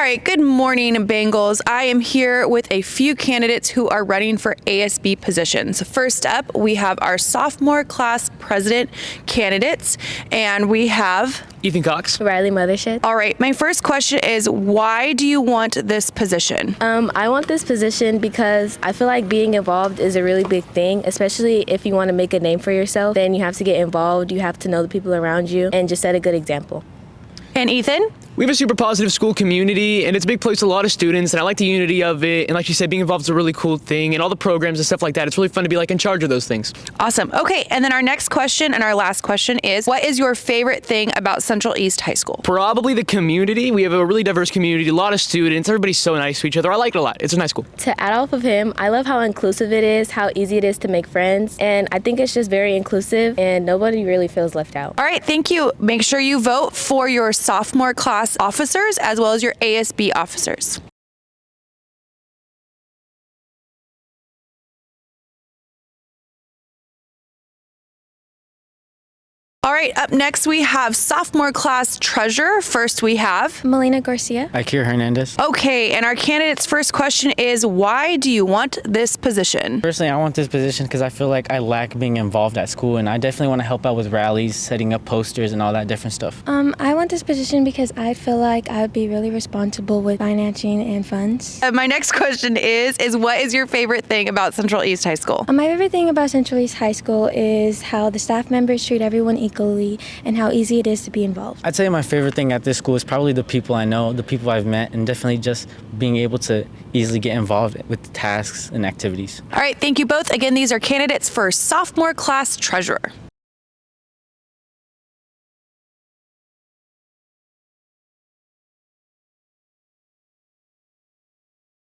right, good morning, Bengals. I am here with a few candidates who are running for ASB positions. First up, we have our sophomore class president candidates, and we have Ethan Cox. Riley Mothershed. All right, my first question is, why do you want this position? I want this position because I feel like being involved is a really big thing, especially if you want to make a name for yourself. Then you have to get involved, you have to know the people around you, and just set a good example. And Ethan? We have a super positive school community, and it's a big place with a lot of students, and I like the unity of it. And like you said, being involved is a really cool thing, and all the programs and stuff like that. It's really fun to be in charge of those things. Awesome. Okay, and then our next question and our last question is, what is your favorite thing about Central East High School? Probably the community. We have a really diverse community, a lot of students. Everybody's so nice to each other. I like it a lot. It's a nice school. To add off of him, I love how inclusive it is, how easy it is to make friends, and I think it's just very inclusive, and nobody really feels left out. All right, thank you. Make sure you vote for your sophomore class officers as well as your ASB officers. All right, up next we have sophomore class treasurer. First we have Melina Garcia. Ikir Hernandez. Okay, and our candidate's first question is, why do you want this position? Personally, I want this position because I feel like I lack being involved at school, and I definitely want to help out with rallies, setting up posters, and all that different stuff. I want this position because I feel like I would be really responsible with financing and funds. My next question is what is your favorite thing about Central East High School? My favorite thing about Central East High School is how the staff members treat everyone equally and how easy it is to be involved. I'd say my favorite thing at this school is probably the people I know, the people I've met, and definitely just being able to easily get involved with tasks and activities. All right, thank you both. Again, these are candidates for sophomore class treasurer.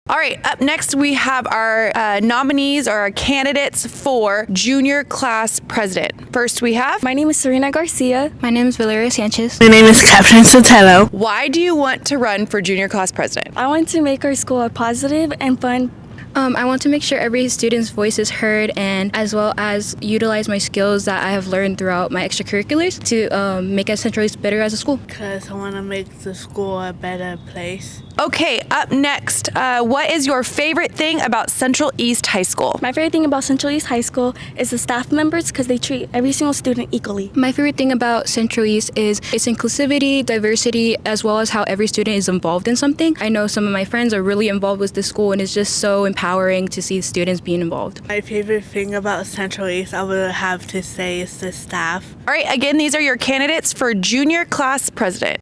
All right, up next we have our nominees or our candidates for junior class president. First we have, My name is Serena Garcia. My name is Valeria Sanchez. My name is Catherine Sotelo. why do you want to run for junior class president? I want to make our school a positive and fun. I want to make sure every student's voice is heard, and as well as utilize my skills that I have learned throughout my extracurriculars to make Central East better as a school. Because I want to make the school a better place. Okay, up next, what is your favorite thing about Central East High School? My favorite thing about Central East High School is the staff members because they treat every single student equally. My favorite thing about Central East is its inclusivity, diversity, as well as how every student is involved in something. I know some of my friends are really involved with this school, and it's just so empowering to see students being involved. My favorite thing about Central East, I would have to say, is the staff. All right, again, these are your candidates for junior class president.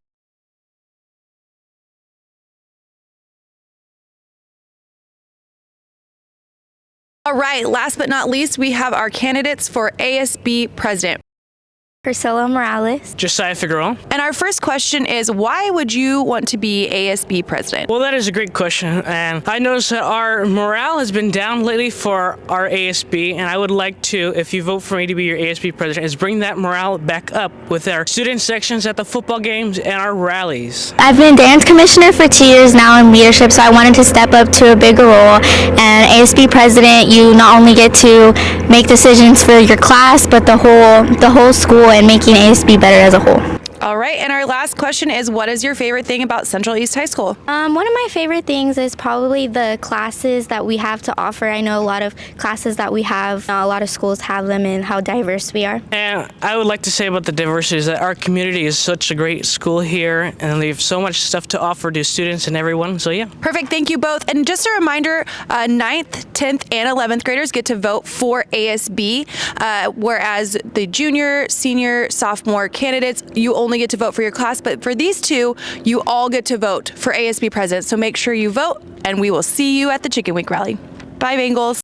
All right, last but not least, we have our candidates for ASB president. Priscilla Morales. Josiah Figueroa. And our first question is, why would you want to be ASB president? Well, that is a great question, and I noticed that our morale has been down lately for our ASB, and I would like to, if you vote for me to be your ASB president, is bring that morale back up with our student sections at the football games and our rallies. I've been dance commissioner for 2 years now in leadership, so I wanted to step up to a bigger role. And ASB president, you not only get to make decisions for your class, but the whole school, and making ASB better as a whole. All right, and our last question is, what is your favorite thing about Central East High School? One of my favorite things is probably the classes that we have to offer. I know a lot of classes that we have, a lot of schools have them, and how diverse we are. And I would like to say about the diversity is that our community is such a great school here, and we have so much stuff to offer to students and everyone, so yeah. Perfect, thank you both. And just a reminder, 9th, 10th, and 11th graders get to vote for ASB, whereas the junior, senior, sophomore candidates, you only get to vote for your class, but for these two, you all get to vote for ASB president. So make sure you vote, and we will see you at the Chicken Week rally. Bye, Bengals.